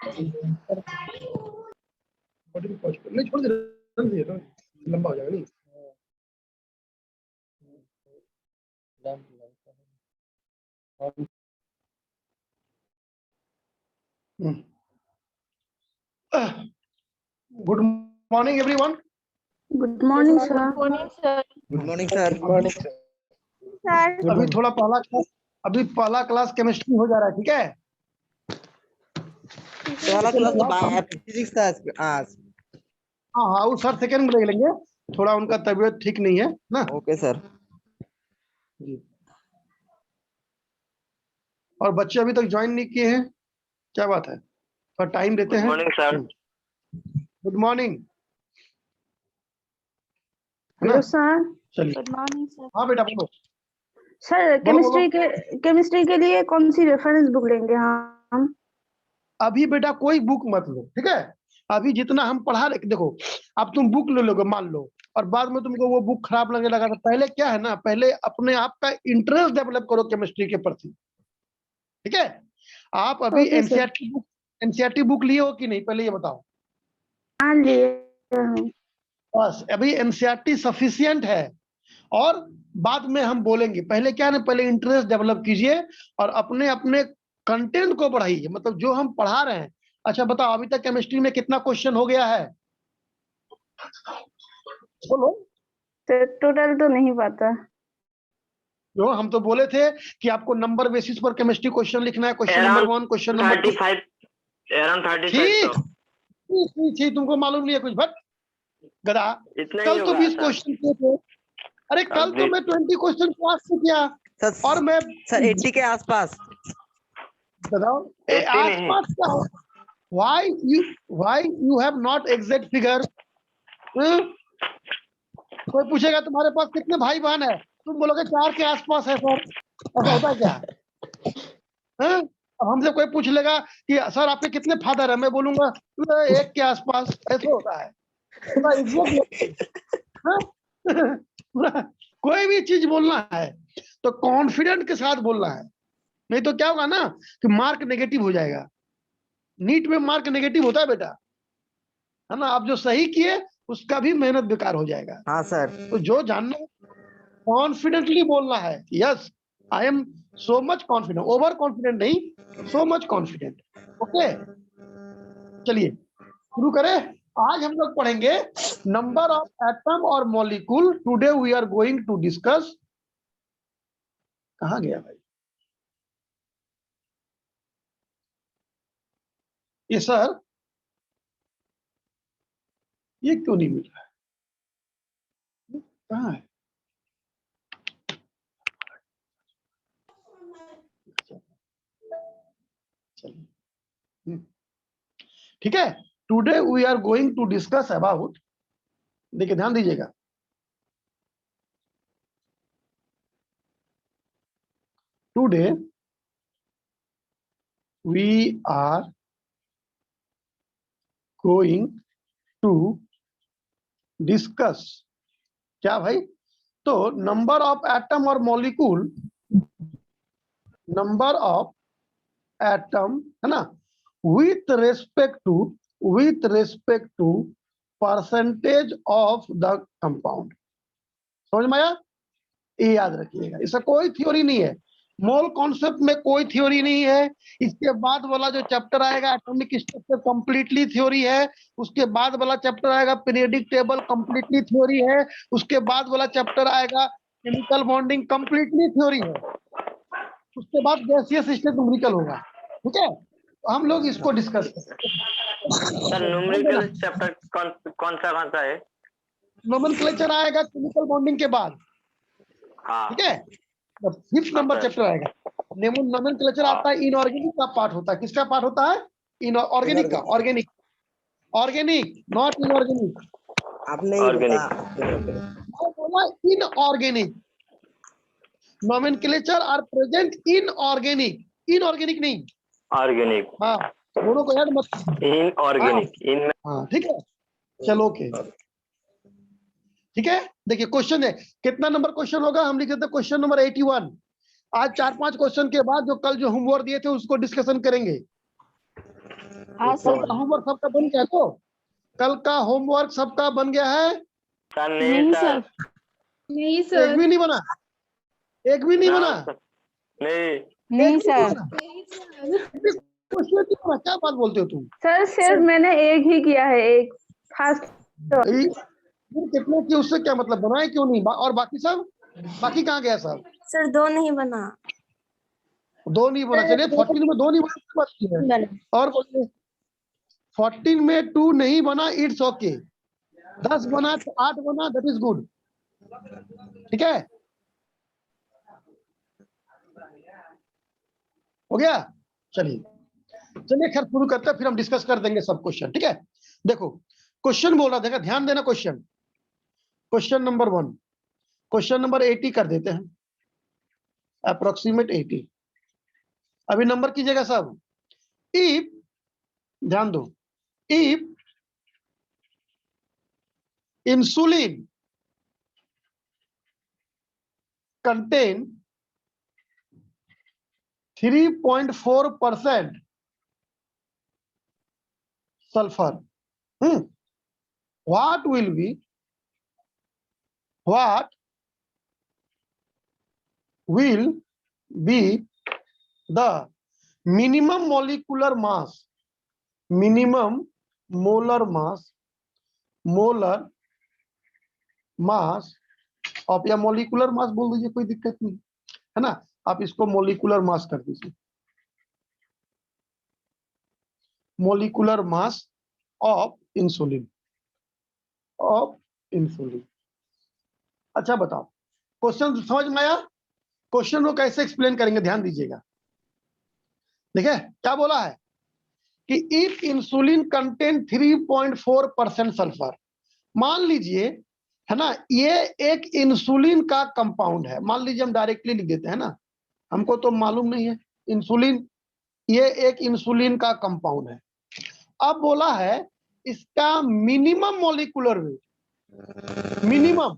नहीं छोड़ दे, लंबा हो जाएगा नहीं। Good morning everyone. Good morning sir. Good morning sir. अभी थोड़ा पहला क्लास केमिस्ट्री हो जा रहा है, ठीक है? पहला क्लास तो फिजिक्स था आज। हाँ वो सर सेकंड में देख लेंगे, थोड़ा उनका तबीयत ठीक नहीं है ना। Okay sir. जी। और बच्चे अभी तक ज्वाइन नहीं किए हैं, क्या बात है? थोड़ा टाइम देते हैं। Good morning sir. Good morning. Hello sir. चलिए। Good morning sir. हाँ बेटा बोलो। सर केमिस्ट्री के लिए कौन सी रेफरेंस बुक लेंगे हम? अभी बेटा कोई बुक मत लो, ठीक है? अभी जितना हम पढ़ा रहे, देखो अब तुम बुक ले लोगे मान लो, और बाद में तुमको वो बुक खराब लगने लगा, तो पहले क्या है ना, पहले अपने आप का इंटरेस्ट डेवलप करो केमिस्ट्री के प्रति, ठीक है? आप अभी एनसीईआरटी बुक लिए हो कि नहीं, पहले ये बताओ। हाँ लिए। बस अभी एनसीईआरटी सफिशिएंट है, और बाद में हम बोलेंगे। पहले क्या है ना, पहले इंटरेस्ट डेवलप कीजिए और अपने अपने कंटेंट को बढ़ाइए, मतलब जो हम पढ़ा रहे हैं। अच्छा बताओ, अभी तक केमिस्ट्री में कितना क्वेश्चन हो गया है? बोलो। टोटल तो नहीं पता। जो हम तो बोले थे कि आपको नंबर बेसिस पर केमिस्ट्री क्वेश्चन लिखना है, question number 1, question number 2। 35 around 35 ठीक, तुमको मालूम नहीं है कुछ, बट गधा। इतना ही कल तो होगा 20 सर। क्वेश्चन किए थे। अरे कल तो मैं 20 क्वेश्चन क्लास से किया, और मैं सर 80 के आसपास। बताओ 80 नहीं। आसपास क्या है? why you have not exact figure? कोई पूछेगा तुम्हारे पास कितने भाई बहन है, तुम बोलोगे 4 के आसपास है सर। ऐसा होता है क्या? अब हमसे कोई पूछ लेगा कि सर आपके कितने फादर है, मैं बोलूंगा 1 के आसपास। ऐसा होता है कोई भी चीज बोलना है तो कॉन्फिडेंट के साथ बोलना है, नहीं तो क्या होगा ना कि मार्क नेगेटिव हो जाएगा। नीट में मार्क नेगेटिव होता है बेटा, है ना? आप जो सही किए उसका भी मेहनत बेकार हो जाएगा। हाँ सर। तो जो जानना, कॉन्फिडेंटली बोलना है। Yes I am so much confident, over confident नहीं, सो मच कॉन्फिडेंट। ओके चलिए शुरू करें। आज हम लोग पढ़ेंगे नंबर ऑफ एटम और molecule. Today we are going to discuss. कहाँ गया भाई ये सर? ये क्यों नहीं मिल रहा है? कहाँ है? चलिए ठीक है। Today we are going to discuss about, देखिए ध्यान दीजिएगा, today we are going to discuss क्या भाई? तो नंबर ऑफ एटम और मॉलिक्यूल, नंबर ऑफ एटम है ना, with respect to percentage of the compound. समझ में आया? ये याद रखिएगा, इसका कोई थ्योरी नहीं है। मोल कॉन्सेप्ट में कोई थ्योरी नहीं है। इसके बाद वाला जो चैप्टर आएगा एटॉमिक स्ट्रक्चर, कंप्लीटली थ्योरी है। उसके बाद वाला चैप्टर आएगा पीरियोडिक टेबल, कंप्लीटली थ्योरी है। उसके बाद वाला चैप्टर आएगा केमिकल बॉन्डिंग, कंप्लीटली थ्योरी है। उसके बाद गैसियस स्टेट न्यूमेरिकल होगा, ठीक है? तो हम लोग इसको डिस्कस करेंगे। सर न्यूमेरिकल चैप्टर कौन सा है? नोमेनक्लेचर आएगा केमिकल बॉन्डिंग के बाद, हाँ ठीक है? 5th नंबर चैप्टर आएगा। नोमेनक्लेचर आता है, इनऑर्गेनिक का पार्ट होता है। किसका पार्ट होता है? इनऑर्गेनिक का। Organic not inorganic. आपने बोला inorganic. Nomenclature are present in organic, inorganic नहीं, ऑर्गेनिक। हाँ दोनों को ऐड मत। Inorganic in. हाँ ठीक है, चलो ओके ठीक है। देखिए क्वेश्चन है, कितना नंबर क्वेश्चन होगा? हम लिख देते क्वेश्चन नंबर 81। आज 4-5 क्वेश्चन के बाद जो कल जो होमवर्क दिए थे उसको डिस्कशन करेंगे। हाँ कल का होमवर्क सबका बन गया तो कल का होमवर्क सबका बन गया है? सर नहीं नहीं सर सर, नहीं एक सर, भी नहीं बना? एक भी नहीं बना? ना सर, नहीं नहीं एक भी नहीं सर, बना? क्वेश्चन नहीं बना, क्या बात बोलते हो तुम? सर सिर्फ मैंने एक ही किया है, एक फास्ट। फिर कितने की उससे क्या मतलब, बनाए क्यों नहीं? और बाकी सब, बाकी कहाँ गया सब? सर 2 नहीं बना। दो नहीं बना, चलिए 14 में दो नहीं बना, की बात की है। और बोलिए 14 में 2 नहीं बना, इट्स ओके। 10 बना तो 8 बना, दैट इज गुड। ठीक है, हो गया? चलिए चलिए खैर शुरू करते हैं, फिर हम डिस्कस कर देंगे सब क्वेश्चन। ठीक है, देखो क्वेश्चन बोल रहा, देखा ध्यान देना। Question, question number 1, question number 80 कर देते हैं, अप्रोक्सीमेट 80। अभी नंबर कीजिएगा सब। इफ, ध्यान दो, if insulin contain 3.4% sulfur, what will be the minimum molar mass of, या मोलिकुलर मास बोल दीजिए, कोई दिक्कत नहीं है ना। आप इसको मोलिकुलर मास कर दीजिए, मोलिकुलर मास ऑफ इंसुलिन, अच्छा बताओ, क्वेश्चन समझ में आया? क्वेश्चन को कैसे एक्सप्लेन करेंगे, ध्यान दीजिएगा। देखिए क्या बोला है कि इफ इंसुलिन कंटेन 3.4% सल्फर, मान लीजिए है ना, ये एक इंसुलिन का कंपाउंड है। मान लीजिए हम डायरेक्टली लिख देते हैं ना, हमको तो मालूम नहीं है इंसुलिन, ये एक इंसुलिन का कंपाउंड है। अब बोला है इसका मिनिमम मॉलिक्यूलर वेट, मिनिमम,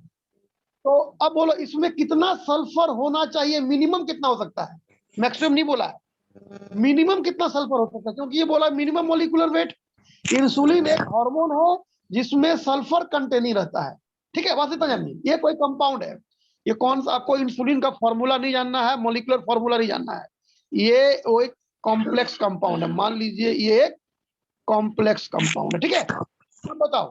तो अब बोलो इसमें कितना सल्फर होना चाहिए, मिनिमम कितना हो सकता है, मैक्सिमम नहीं बोला है, मिनिमम कितना सल्फर हो सकता है, क्योंकि ये बोला मिनिमम मॉलिक्यूलर वेट। इंसुलिन एक हार्मोन है जिसमें सल्फर कंटेनिंग रहता है। ठीक है, बस इतना जानिए, ये कोई कंपाउंड है। ये कौन सा, आपको इंसुलिन का फॉर्मूला नहीं जानना है, मॉलिक्यूलर फॉर्मूला नहीं जानना है, ये वो एक कॉम्प्लेक्स कंपाउंड है। मान लीजिए ये एक कॉम्प्लेक्स कंपाउंड है। ठीक है, अब बताओ,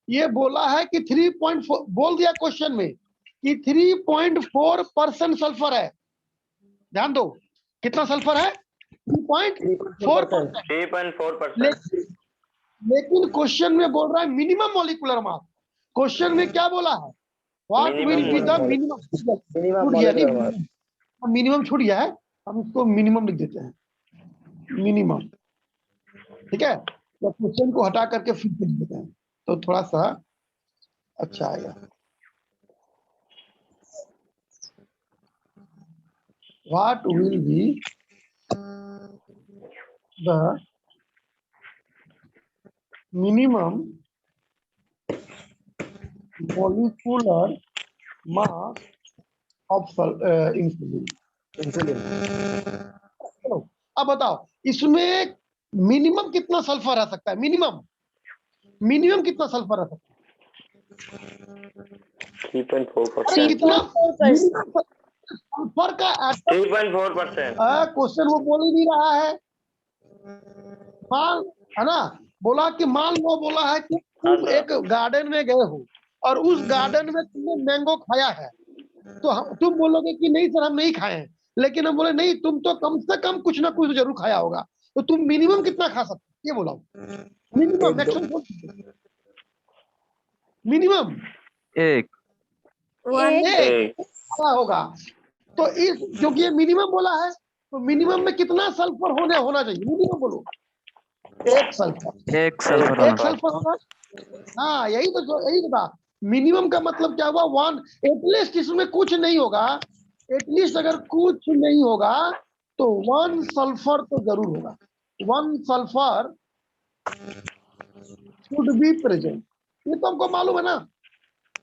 ये बोला है कि 3.4, बोल दिया क्वेश्चन में कि 3.4% सल्फर है। ध्यान दो, कितना सल्फर है? 3.4%। 3.4%। लेकिन क्वेश्चन में बोल रहा है मिनिमम मॉलिक्यूलर मास। क्वेश्चन में क्या बोला है? What will be the minimum, छूट गया नहीं, मिनिमम छूट गया है, हम इसको मिनिमम लिख देते हैं, मिनिमम। ठीक है, तो क्वेश्चन को हटा करके फिर से लिख देते हैं तो थोड़ा सा अच्छा आएगा। What will be the minimum molecular mass of insulin। चलो अब बताओ इसमें मिनिमम कितना सल्फर आ सकता है, मिनिमम कितना सल्फर आ सकता है? 3.4%। कितना सल्फर का एटम? 3.4%। क्वेश्चन वो बोल ही नहीं रहा है, मान, है ना, बोला कि मान लो, बोला है कि तुम एक गार्डन में गए हो और उस गार्डन में तुमने मैंगो खाया है, तो तुम बोलोगे कि नहीं सर हम नहीं खाए हैं, लेकिन हम बोले नहीं तुम तो कम से कम कुछ ना कुछ जरूर खाया होगा, तो तुम मिनिमम कितना खा सकते हो, ये बोला, मिनिमम, मैक्सिमम, मिनिमम एक क्या होगा। तो इस, क्योंकि ये मिनिमम बोला है, तो मिनिमम में कितना सल्फर होना चाहिए, मिनिमम बोलो, एक सल्फर, एक सल्फर एक सल्फर होगा। हाँ यही तो था, मिनिमम का मतलब क्या हुआ, 1, एटलीस्ट इसमें कुछ नहीं होगा, एटलीस्ट अगर कुछ नहीं होगा तो 1 सल्फर तो जरूर होगा, 1 सल्फर शुड बी प्रेजेंट। ये तो हमको मालूम है ना,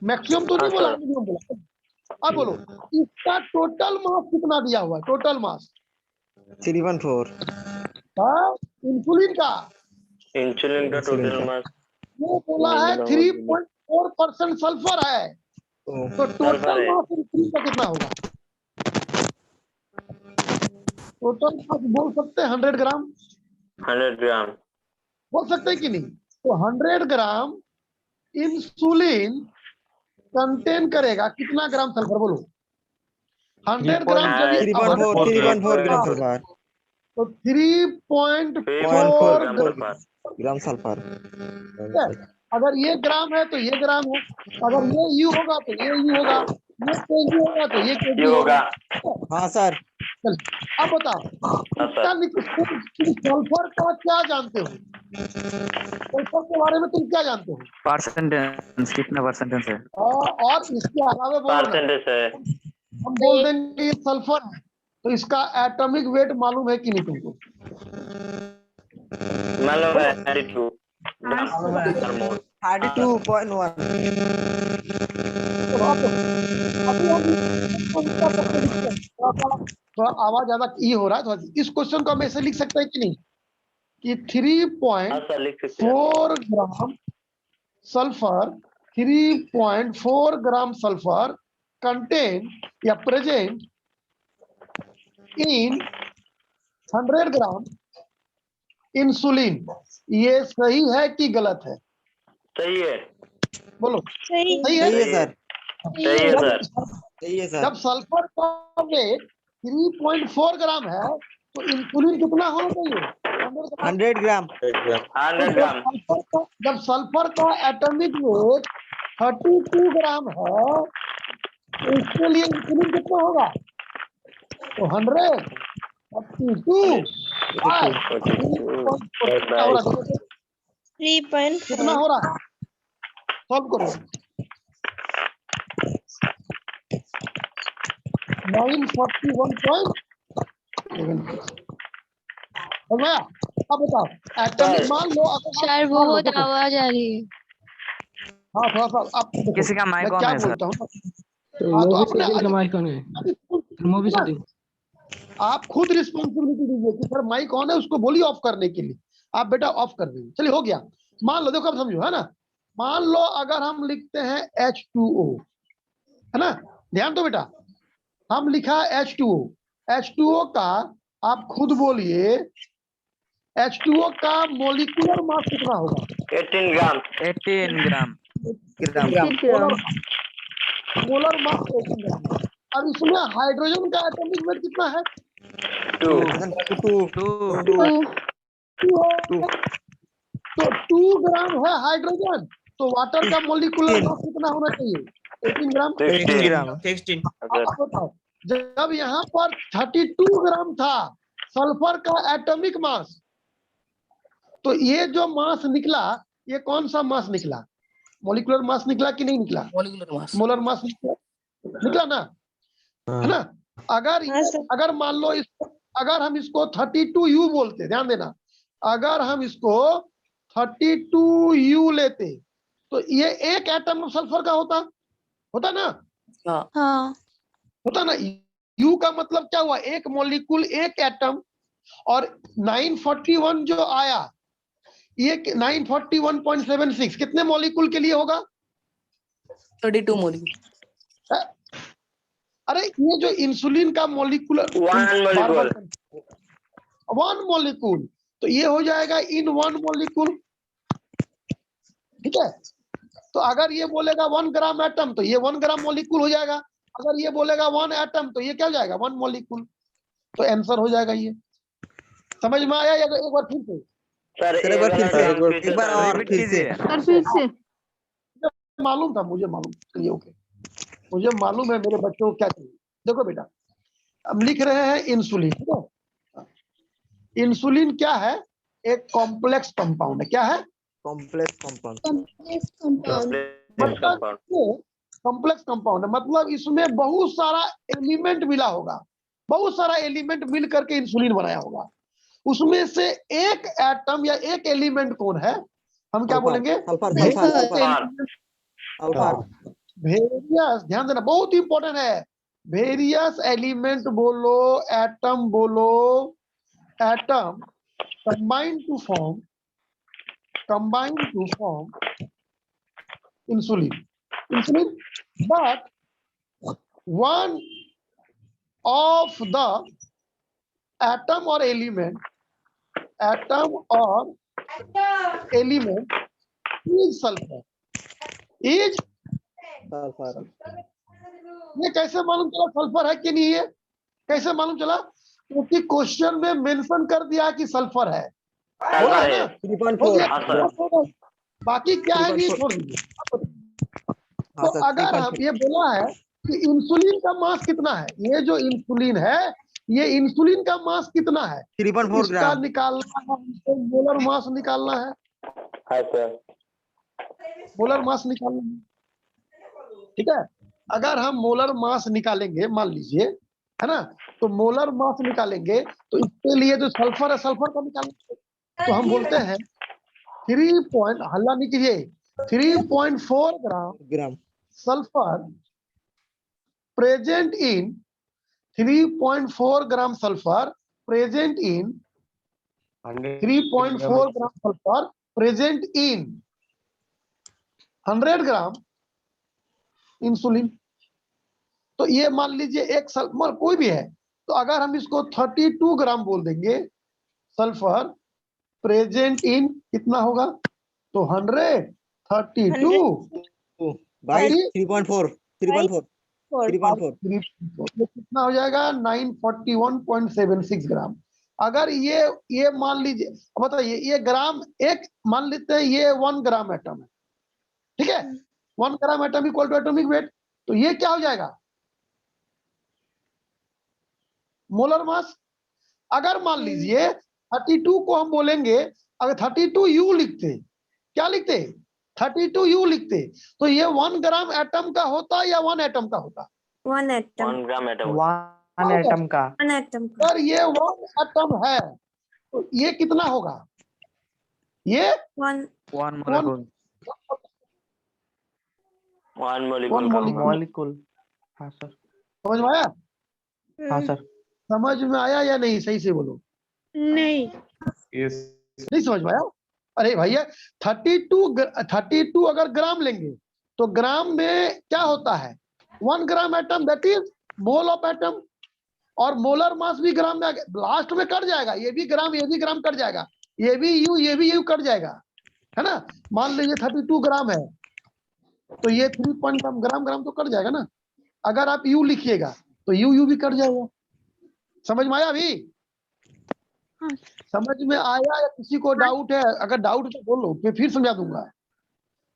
मैक्सिमम तो नहीं बोला, मिनिमम बोला। अब बोलो इसका टोटल मास कितना दिया हुआ है, टोटल मास 3.4। इंसुलिन का इंसुलिन का टोटल मास वो बोला है 3.4% सल्फर है, तो टोटल सल्फर है। मास इंसुलिन का कितना होगा? टोटल मास बोल सकते हैं 100 ग्राम, 100 ग्राम। बोल सकते हैं कि नहीं? तो 100 ग्राम इंसुलिन कंटेन करेगा कितना ग्राम सल्फर? बोलो 100 ग्राम जब ये 3.4 ग्राम सल्फर। तो 3.4 ग्राम सल्फर। अगर ये ग्राम है तो ये ग्राम है, अगर ये यू होगा तो ये यू होगा, ये केजी होगा तो ये केजी ये होगा। होगा। हाँ सर। चल अब बताओ इसका सल्फर का क्या जानते हो? सल्फर के बारे में तुम क्या जानते हो? परसेंटेज कितना परसेंटेज है? और इसके अलावा बोलो ना, परसेंटेज है। हम बोल देंगे ये सल्फर है, तो इसका एटॉमिक वेट मालूम है कि नहीं तुमको? मालूम है 32 per mole। 32.1। थोड़ा आवाज ज्यादा ये हो रहा है, थोड़ा इस क्वेश्चन को हम ऐसे लिख सकते हैं कि नहीं कि 3.4 हाँ सर लिख सकते हैं। ग्राम सल्फर 3.4 ग्राम सल्फर कंटेन या प्रेजेंट इन 100 ग्राम इंसुलिन। ये सही है कि गलत है? सही है। बोलो सही सही सही है। है सर। सही है सर। सही है सर। जब सल्फर का वेट 3.4 ग्राम है तो इंसुलिन कितना होना चाहिए? 100 ग्राम। 100 ग्राम। जब सल्फर का एटॉमिक वेट 32 ग्राम है तो इसके लिए इंसुलिन कितना होगा? तो 100 32 कितना हो रहा है? सॉल्व करो। 941.76। हो गया? अब बताओ एटॉमिक मान लो सर बहुत आवाज आ रही है। हाँ थोड़ा सा आप देखो, किसी का माइक मैं ऑन क्या है सर? बोलता हूँ। हाँ तो अपने आप खुद रिस्पॉन्सिबिलिटी दीजिए कि सर माइक ऑन है, उसको बोलिए ऑफ करने के लिए, आप बेटा ऑफ कर दीजिए। चलिए हो गया। मान लो, देखो अब समझो, है ना? मान लो अगर हम लिखते हैं H2O, है ना? ध्यान दो बेटा, हम लिखा है H2O। H2O का आप खुद बोलिए, H2O का मोलिकुलर मास कितना होगा? 18 ग्राम। 18 ग्राम। मोलर मास 18 ग्राम। अब इसमें हाइड्रोजन का एटॉमिक वेट कितना है? 2। 2 तो 2 ग्राम है हाइड्रोजन, तो वाटर का मोलिकुलर मास कितना होना चाहिए? 18 ग्राम। 18 ग्राम। 16। अब बताओ, जब यहाँ पर 32 ग्राम था सल्फर का एटॉमिक मास, तो ये जो मास निकला, ये कौन सा मास निकला? मोलिकुलर मास निकला कि नहीं निकला? Molecular mass. मोलर मास निकला ना, है ना? अगर मान लो इसको, अगर हम इसको 32U बोलते, ध्यान देना, अगर हम इसको 32U लेते तो ये एक एटम सल्फर का होता ना? हाँ होता ना? U का मतलब क्या हुआ? एक मॉलिक्यूल, एक एटम। और 941 जो आया, ये 941.76 कितने मॉलिक्यूल के लिए होगा? 32 मॉलिक्यूल। अरे ये जो इंसुलिन का मॉलिक्यूलर 1 मॉलिक्यूल, तो ये हो जाएगा इन 1 मॉलिक्यूल, ठीक है? तो अगर ये बोलेगा 1 ग्राम एटम तो ये 1 ग्राम मॉलिक्यूल हो जाएगा। अगर ये बोलेगा 1 एटम तो ये क्या हो जाएगा? 1 मॉलिक्यूल। तो आंसर हो जाएगा ये। समझ में आया? या एक बार फिर से? सर एक बार फिर से, एक बार और रिपीट फिर से। कीजिए। फिर से मालूम था, मुझे मालूम। चलिए ओके, मुझे मालूम है मेरे बच्चों को क्या चाहिए। देखो बेटा, हम लिख रहे हैं इंसुलिन, ठीक है? इंसुलिन क्या है? एक कॉम्प्लेक्स कंपाउंड है। क्या है? Complex compound. कॉम्प्लेक्स कंपाउंड मतलब इसमें बहुत सारा एलिमेंट मिला होगा, बहुत सारा एलिमेंट मिल करके इंसुलिन बनाया होगा। उसमें से एक एटम या एक एलिमेंट कौन है? हम क्या बोलेंगे? वेरियस, ध्यान देना, बहुत इंपॉर्टेंट है। वेरियस एलिमेंट बोलो, एटम बोलो, atom combine to form combine to form insulin. But one of the atom or element is sulfur. Is Sulfur. ये कैसे मालूम चला सल्फर है कि नहीं है? कैसे मालूम चला? क्योंकि क्वेश्चन में मेंशन कर दिया कि सल्फर है, बोला है ना? 3.4. हो गया? हाँ, सर। बाकी क्या है नहीं छोड़ दीजिए। हाँ, तो सर, अगर हम 3.4. ये बोला है कि इंसुलिन का मास कितना है, ये जो इंसुलिन है, ये इंसुलिन का मास कितना है 3.4 इसका ग्राम. निकालना है, हमको मोलर मास निकालना है, हाँ सर। मोलर मास निकालना है। ठीक है, अगर हम मोलर मास निकालेंगे, मान लीजिए, है ना, तो मोलर मास निकालेंगे तो इसके लिए जो सल्फर है, सल्फर का निकालेंगे, तो हम बोलते हैं 3 हल्ला नहीं कीजिए, 3.4 ग्राम sulfur present in 3.4 gram sulfur present in 3.4 gram sulfur present in 100 gram insulin. तो ये मान लीजिए एक सल्फर कोई भी है, तो अगर हम इसको 32 ग्राम बोल देंगे सल्फर प्रेजेंट इन कितना होगा, तो 132 by 3.4. ये कितना हो जाएगा 941.76 ग्राम। अगर ये मान लीजिए, बताइए ये ग्राम एक मान लेते हैं, ये 1 ग्राम एटम है, ठीक है, 1 gram atom equal to atomic weight, तो ये क्या हो जाएगा मोलर मास। अगर मान लीजिए 32 को हम बोलेंगे, अगर 32 यू लिखते, क्या लिखते 32 यू लिखते, तो ये 1 ग्राम एटम का होता या 1 एटम का होता? 1 atom. 1 gram atom. 1 atom का. 1 atom का. अगर ये 1 एटम है तो ये कितना होगा, ये 1 One molecule. 1 One molecule। Molecule. हाँ सर. समझ में आया? हाँ सर. समझ में आया या नहीं, सही से बोलो। नहीं। नहीं समझ में आया? अरे भैया 32 अगर ग्राम लेंगे तो ग्राम में क्या होता है 1 gram atom, that is mole of atom, और मोलर मास भी ग्राम में लास्ट में कट जाएगा, ये भी ग्राम कट जाएगा, ये भी यू कट जाएगा, है ना। मान लीजिए 32 ग्राम है तो ये 3 ग्राम तो कट जाएगा ना। अगर आप यू लिखिएगा तो यू भी कट जाएगा। समझ में आया? अभी समझ में आया या किसी को डाउट है? अगर डाउट है तो बोलो, मैं फिर समझा दूंगा।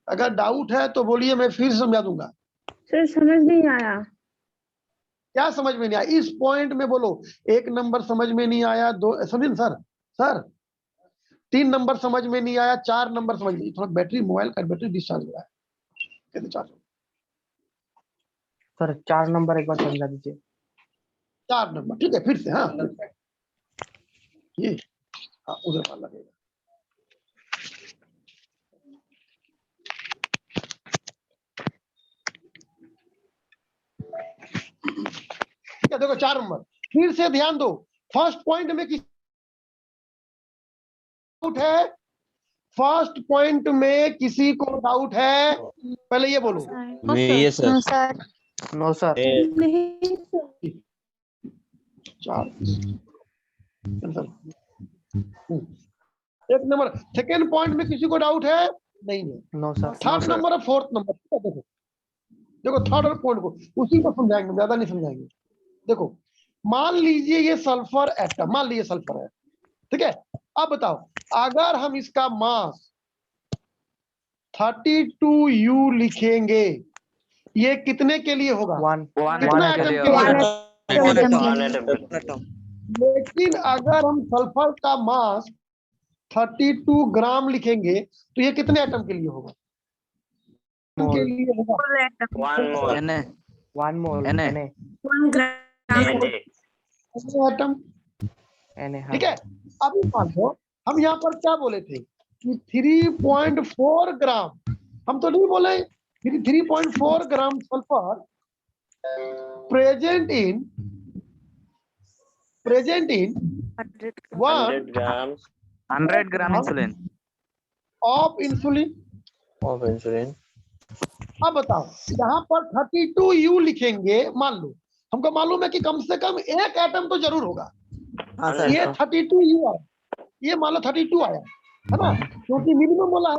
अगर डाउट है तो बोलिए, मैं फिर समझा दूंगा। सर समझ नहीं आया। क्या समझ में नहीं आया इस पॉइंट में? बोलो। 1 नंबर समझ में नहीं आया, 2 समझे सर 3 नंबर समझ में नहीं आया, 4 नंबर समझ में, थोड़ा बैटरी मोबाइल का बैटरी डिस्चार्ज हो रहा है, कैसे चार्ज? सर 4 नंबर एक बार समझा दीजिए। 4 नंबर ठीक है, फिर से। हाँ ये उधर पार लगेगा। ठीक है, देखो 4 नंबर फिर से ध्यान दो। फर्स्ट पॉइंट में किसी डाउट है? फर्स्ट पॉइंट में किसी को डाउट है? पहले ये बोलो। नहीं सर. No sir. नहीं सर। 4 1 नंबर। सेकेंड पॉइंट में किसी को डाउट है? नहीं है। No sir. थर्ड नंबर और फोर्थ नंबर, देखो थर्ड और फोर्थ को उसी को समझाएंगे, ज्यादा नहीं समझाएंगे। देखो मान लीजिए ये सल्फर एटम, मान लीजिए सल्फर है, ठीक है। अब बताओ अगर हम इसका मास 32 यू लिखेंगे, ये कितने के लिए होगा? 1 कितना एटम के लिए होगा? एटम. लेकिन अगर हम सल्फर का मास 32 ग्राम लिखेंगे तो ये कितने एटम के लिए होगा? के लिए होगा 1 मोल। Na. 1 मोल. Na. 1 gram. Atom, Na. ठीक है। अभी मान लो हम यहाँ पर क्या बोले थे कि 3.4 ग्राम, हम तो नहीं बोले 3.4 ग्राम sulphur present in 100 1 100 gram 100 gram insulin. Of insulin. of insulin. अब बताओ, यहाँ पर 32 यू लिखेंगे, मान लो हमको मालूम है कि कम से कम एक एटम तो जरूर होगा। हाँ सर। ये 32 यू आया, ये मान लो 32 आया है ना, क्योंकि मिनिमम बोला है।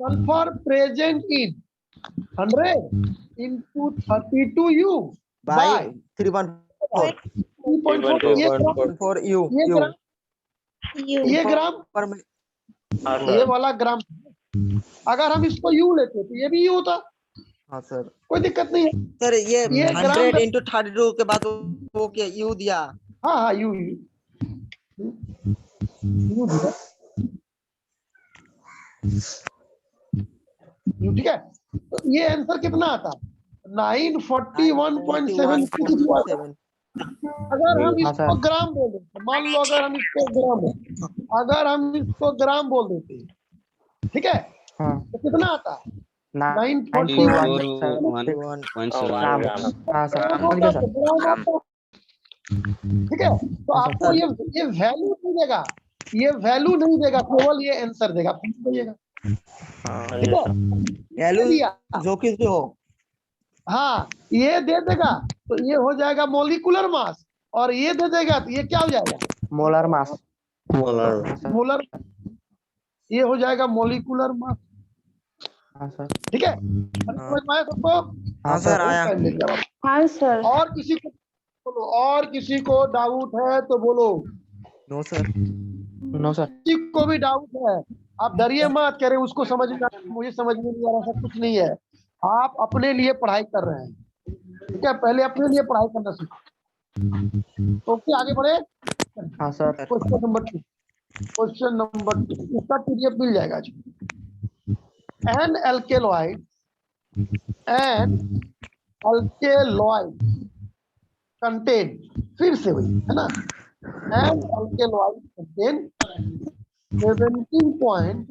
Sulphur present in 100 into 32 u by by 3.4 4 u ये यू ग्राम, ये ग्राम, पर में हाँ ये सर वाला ग्राम। अगर हम इसको यू लेते तो ये भी यू होता, हाँ सर। कोई दिक्कत नहीं है। सर ये ये 100 ग्राम, into 32 के बाद वो क्या यू दिया? हाँ हाँ यू यू दिया यू, ठीक है। तो ये आंसर कितना आता? 941.7 आता। अगर हम हाँ, इसको सर। ग्राम बोल देते, मान लो अगर हम इसको ग्राम, अगर हम इसको ग्राम बोल देते, ठीक है, हाँ। तो कितना आता? 941 ग्राम। हाँ सर, समझ गया सर। ठीक है। तो आपको ये वैल्यू नहीं देगा, ये वैल्यू नहीं देगा, केवल ये आंसर देगा, ठीक है। वैल्यू दिया, जो कि जो हो। हाँ ये दे देगा तो ये हो जाएगा मोलिकुलर मास, और ये दे देगा तो ये क्या हो जाएगा? Molar mass. मोलर। मोलर, ये हो जाएगा मोलिकुलर मास, हाँ सर। ठीक है। समझ में आया सबको? हाँ सर, आया। टाइम मिल गया। हाँ सर। और किसी को बोलो, और किसी को डाउट है तो बोलो। No sir. No sir. किसी को भी डाउट है, आप डरिए मत, कह रहे उसको समझ में, मुझे समझ में नहीं आ रहा, सब कुछ नहीं है। आप अपने लिए पढ़ाई कर रहे हैं, ठीक है, पहले अपने लिए पढ़ाई करना सीखो। ओके, आगे बढ़े। हाँ sir. Question number 2, question number 2 इसका पीडीएफ मिल जाएगा आज। An alkaloid, an alkaloid contain, फिर से वही है ना, an alkaloid contain 17.28%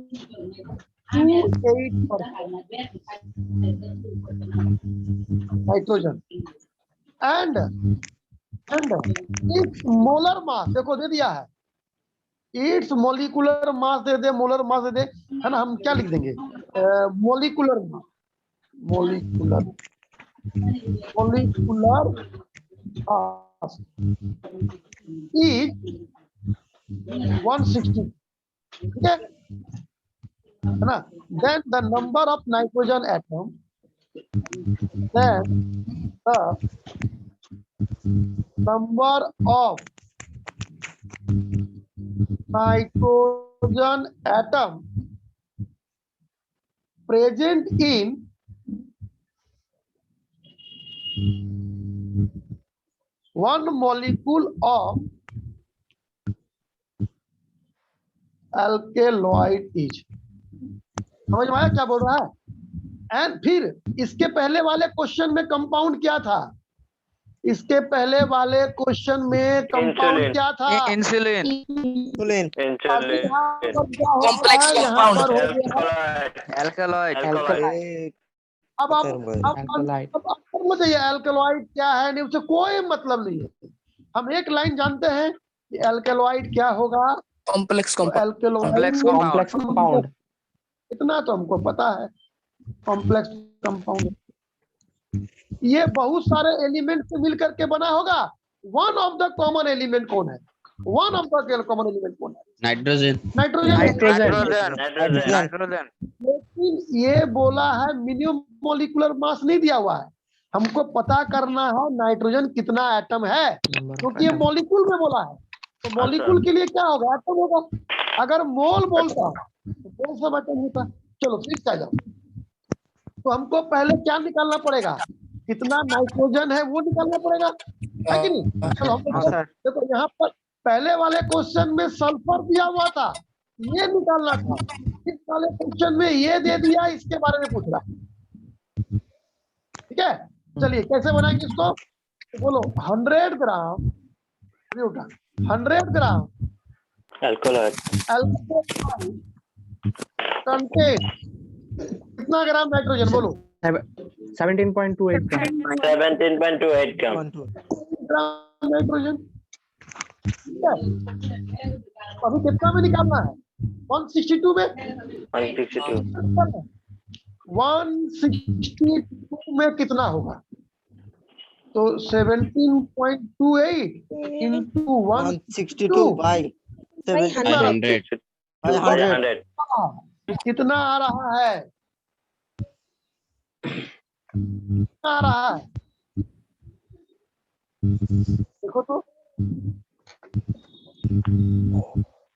nitrogen and its molar mass, देखो दे दिया है, इट्स मोलिकुलर मास दे दे, मोलर मास दे दे, है ना। हम क्या लिख देंगे? Molecular mass, molecular mass is 160, ठीक है ना। Then the number of nitrogen atom, then the number of nitrogen atom present in one molecule of alkaloid is। समझ में आया क्या बोल रहा है? एंड फिर इसके पहले वाले क्वेश्चन में कंपाउंड क्या था? इसके पहले वाले क्वेश्चन में कंपाउंड क्या था? Insulin. Insulin. Complex compound. Alkaloid. अब आप मुझे एल्कलॉइड क्या है नहीं, उससे कोई मतलब नहीं है। हम एक लाइन जानते हैं कि एल्कलॉइड क्या होगा, कॉम्प्लेक्स कंपाउंड। Complex compound. इतना तो हमको पता है, कॉम्प्लेक्स कंपाउंड। ये बहुत सारे एलिमेंट से मिलकर के बना होगा। One of the common element कौन है? One of the common element कौन है? नाइट्रोजन। नाइट्रोजन। लेकिन ये बोला है मिनिमम मोलिकुलर मास नहीं दिया हुआ है, हमको पता करना है नाइट्रोजन कितना एटम है, क्योंकि ये मॉलिक्यूल में बोला है। तो मॉलिक्यूल के लिए क्या होगा? एटम होगा। अगर मोल बोलता तो मोल सब एटम होता। चलो फिर क्या जाओ, तो हमको पहले क्या निकालना पड़ेगा? कितना नाइट्रोजन है वो निकालना पड़ेगा, है कि नहीं? चलो हम देखो यहाँ पर पहले वाले क्वेश्चन में सल्फर दिया हुआ था, ये निकालना था। इस वाले क्वेश्चन में ये दे दिया, इसके बारे में पूछ रहा। ठीक है, चलिए कैसे बनाएंगे इसको? तो बोलो 100 ग्राम 100 ग्राम एल्कोहल कंटेन कितना ग्राम नाइट्रोजन? बोलो 17.28 ग्राम। 17.28 ग्राम नाइट्रोजन। अभी कितना में निकालना है? 162 में 162 162 में कितना होगा? तो 17.28 into 162 by 100 100 कितना आ रहा है? कितना आ रहा है? देखो तो,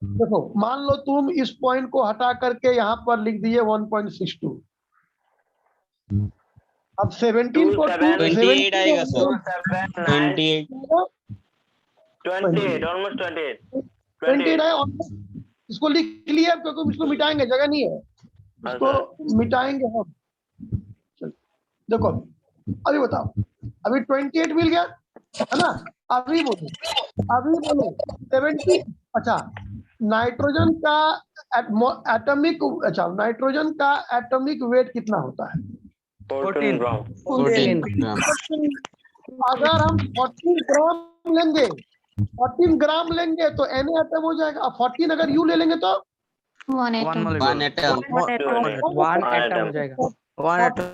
देखो मान लो तुम इस पॉइंट को हटा करके यहाँ पर लिख दिए 1.62। अब 17 को 28 आएगा सर। 28 28 almost 28 28 है। इसको लिख लिए अब, क्योंकि इसको मिटाएंगे, जगह नहीं है, इसको मिटाएंगे हम। चलो, देखो अभी बताओ, अभी 28 मिल गया है ना? अभी बोलो 70। अच्छा, नाइट्रोजन का एटॉमिक, अच्छा नाइट्रोजन का एटॉमिक वेट कितना होता है? 14 ग्राम 14 ग्राम। अगर हम 14 ग्राम लेंगे, 14 ग्राम लेंगे तो Na एटम हो जाएगा। अब 14 अगर यू ले लेंगे तो 1 atom. 1 atom। 1 atom हो जाएगा। 1 atom।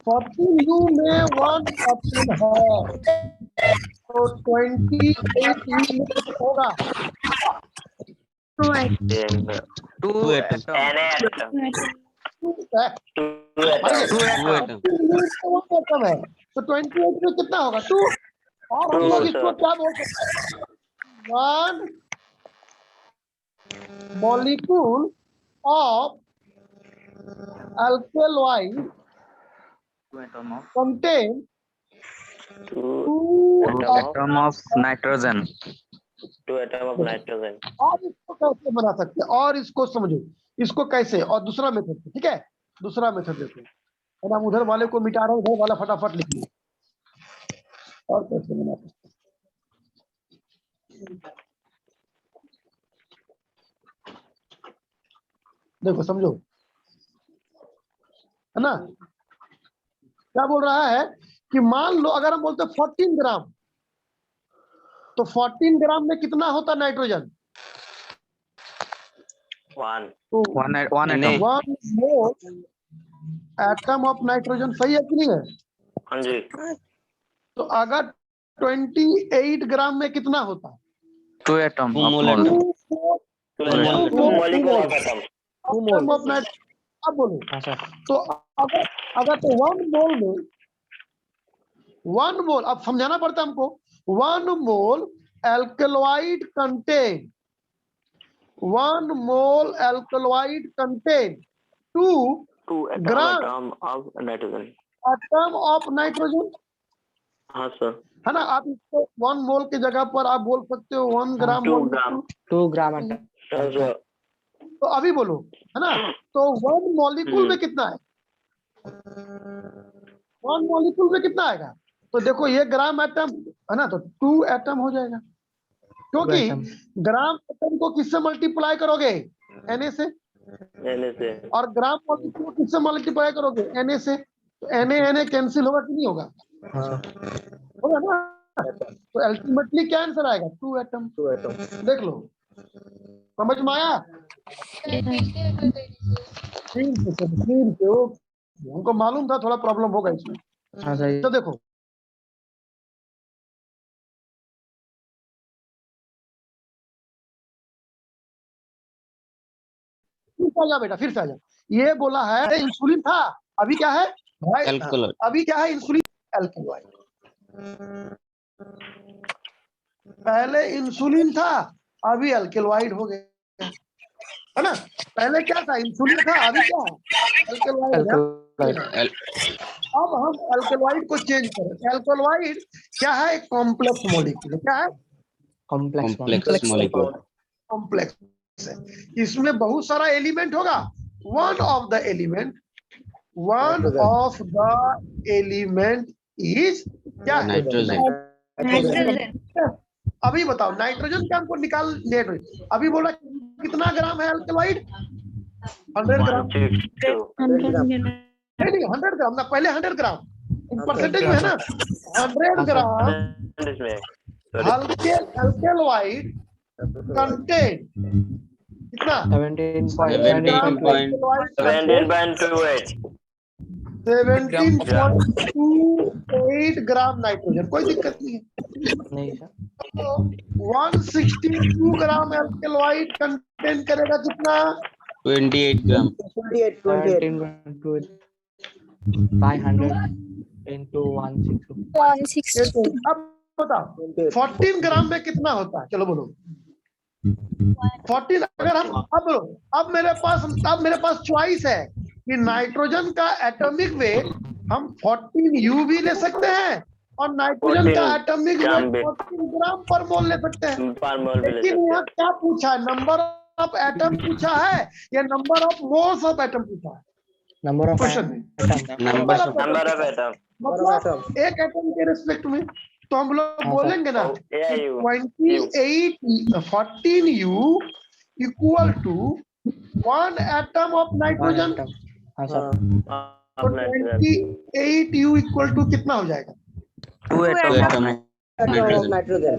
14 यू में 1 एटम है, तो 28 यू में कितना होगा? 2 atom. 2 atom। एटम है, तो 28 में कितना होगा? 2। और हम लोग इसको क्या बोल सकते हैं? 1 molecule of alkaloid contain 2 Atom of nitrogen। 2 atom of nitrogen और इसको कैसे बना सकते हैं? और इसको समझो, इसको कैसे? और दूसरा मेथड, ठीक है, दूसरा मेथड देखो, और हम उधर वाले को मिटा रहे हैं, उधर वाला फटाफट लिखिए। और कैसे बना सकते हैं? देखो समझो, है ना? क्या बोल रहा है कि मान लो अगर हम बोलते 14 ग्राम, तो 14 ग्राम में कितना होता नाइट्रोजन? 1 तो 1 atom। 1 mole atom of nitrogen, सही है कि नहीं है? हाँ जी तो अगर 28 ग्राम में कितना होता? 2 atom of mole mole। 2 molecule of atom atom of nitrogen. अब बोलो, हाँ सर। तो अगर तो 1 मोल, अब समझाना पड़ता है हमको। 1 mole alkaloid contain 2 gram atom of nitrogen atom of nitrogen, हाँ सर है ना? आप इसको 1 मोल की जगह पर आप बोल सकते हो 1 ग्राम 2 मोल। ग्राम 2 ग्राम atom। हाँ सर तो अभी बोलो, है ना? तो 1 मॉलिक्यूल में कितना है? 1 मॉलिक्यूल में कितना आएगा? तो देखो ये ग्राम एटम है ना, तो 2 एटम हो जाएगा, क्योंकि ग्राम एटम को किससे मल्टीप्लाई करोगे? Na से। लेने से और ग्राम मॉलिक्यूल को किससे मल्टीप्लाई करोगे? Na से। तो Na कैंसिल होगा कि नहीं होगा? होगा ना? तो अल्टीमेटली क्या आंसर आएगा? 2 एटम। देख लो, समझ में आया? हमको मालूम था थोड़ा प्रॉब्लम होगा इसमें। हाँ सही। तो देखो फिर से आ जा बेटा, फिर से आ जा। ये बोला है इंसुलिन था, अभी क्या है भाई? Alkaloid। अभी क्या है? Insulin alkaloid. पहले इंसुलिन था, अभी एल्कलॉइड हो गया, है ना? पहले क्या था? इंसुलिन था, अभी क्या है? एल्कलॉइड है। अब हम एल्कलॉइड को चेंज करें। एल्कलॉइड क्या है? एक कॉम्प्लेक्स मॉलिक्यूल। क्या है? Complex molecule. कॉम्प्लेक्स है। इसमें बहुत सारा एलिमेंट होगा। One of the element is क्या है? नाइट्रोजन। अभी बताओ नाइट्रोजन का हमको निकाल। अभी बोला कितना ग्राम है एल्कलॉइड? 100 ग्राम। 100 ग्राम ना, पहले 100 ग्राम परसेंटेज में है ना। 100 ग्राम हल्के एल्कलॉइड कंटेन कितना 17.28 17.28 ग्राम नाइट्रोजन, कोई दिक्कत नहीं है। नहीं सर, तो 162 ग्राम एल्केलॉइड कंटेन करेगा कितना? 28 ग्राम 17.28 500 into 162 अब बताओ 14 ग्राम में कितना होता है? चलो बोलो 14। अगर हम अब बोलो, अब मेरे पास चॉइस है कि नाइट्रोजन का एटॉमिक वेट हम 14 यू भी ले सकते हैं और नाइट्रोजन का 14 एटॉमिक ग्राम वेट भी। 14 ग्राम पर मोल ले सकते हैं। पर मोल भी ले लेकिन सकते यहाँ क्या पूछा है? नंबर ऑफ एटम पूछा है या number of moles of atom पूछा है number of क्वेश्चन में? नंबर हैं। नंबर ऑफ एटम मतलब एक एटम के रिस्पेक्ट में तो हम लोग हाँ, बोलेंगे ना AIU 28 14U equal to 1 atom of nitrogen. हाँ सर, तो 28U इक्वल टू कितना हो जाएगा? 2 atom nitrogen नाइट्रोजन।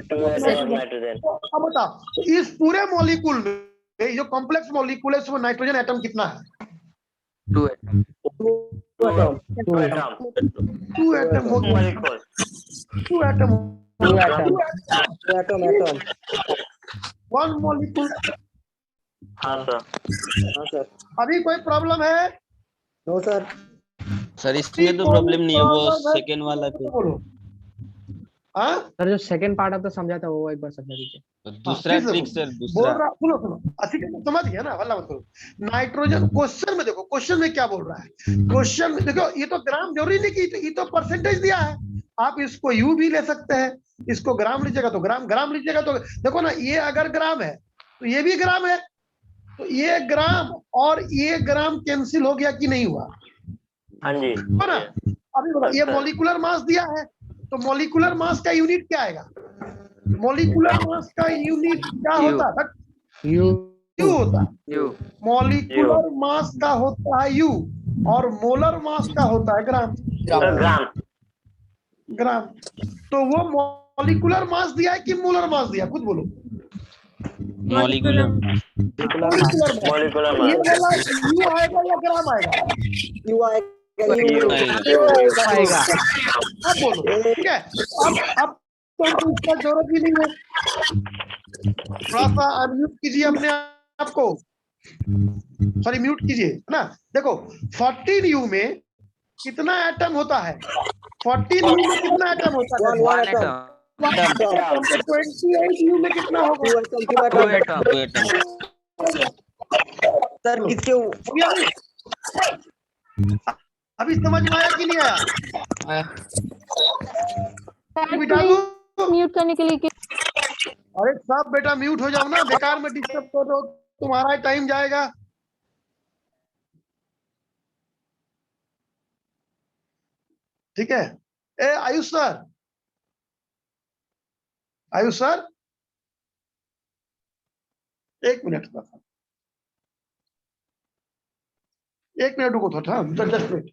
तो अब बताओ इस पूरे मॉलिक्यूल में जो कॉम्प्लेक्स मॉलिक्यूल है उसमें नाइट्रोजन एटम कितना है? 2 atom 2 एटम हो गया। 2 एटम 1 मॉलिक्यूल। हाँ सर। अभी कोई प्रॉब्लम है? सर इसमें तो प्रॉब्लम नहीं है, वो सेकंड वाला पे बोलो। हाँ सर जो सेकंड पार्ट आपने समझा था वो एक बार समझा दीजिए। दूसरा फिर से ट्रिक बोलो। सर बोल दूसरा रहा सुनो अच्छी समझ गया ना, वल्ला मत करो। नाइट्रोजन क्वेश्चन में देखो, क्वेश्चन में क्या बोल रहा है? क्वेश्चन में देखो ये तो ग्राम जरूरी नहीं कि ये तो परसेंटेज दिया है। आप इसको यू भी ले सकते हैं, इसको ग्राम लीजिएगा तो ग्राम लीजिएगा तो देखो ना, ये अगर ग्राम है तो ये भी ग्राम है, तो ये ग्राम और ये ग्राम कैंसिल हो गया कि नहीं हुआ? हाँ जी। हो ना? अभी बोलो ये मॉलिक्यूलर मास दिया है तो मॉलिक्यूलर मास का यूनिट क्या आएगा? मॉलिक्यूलर मास का यूनिट क्या होता है? यू यू होता है। U मॉलिक्यूलर मास का होता है यू और मोलर मास का होता है ग्राम। ग्राम। तो वो मॉलिक्यूलर मास दिया है कि मोलर मास दिया? खुद बोलो। मॉलिक्यूलर मॉलिक्यूलर ये वाला यू आएगा या ग्राम आएगा? आएगा। अब बोलो। ठीक है, अब तो हमको इसका जरूरत ही नहीं है। थोड़ा सा अनम्यूट कीजिए अपने आप को, सॉरी म्यूट कीजिए, है ना? देखो 14U में कितना एटम होता है? 14U में कितना एटम होता है? 1 atom 28U में कितना होगा? 2 atom सर किसके अभी समझ में आया कि नहीं आया? बिटा दूं? म्यूट करने के लिए अरे सब बेटा म्यूट हो जाओ ना, बेकार में डिस्टर्ब करो, तुम्हारा टाइम जाएगा। ठीक है। ए आयुष सर, एक मिनट रुको, थोड़ा जस्ट वेट।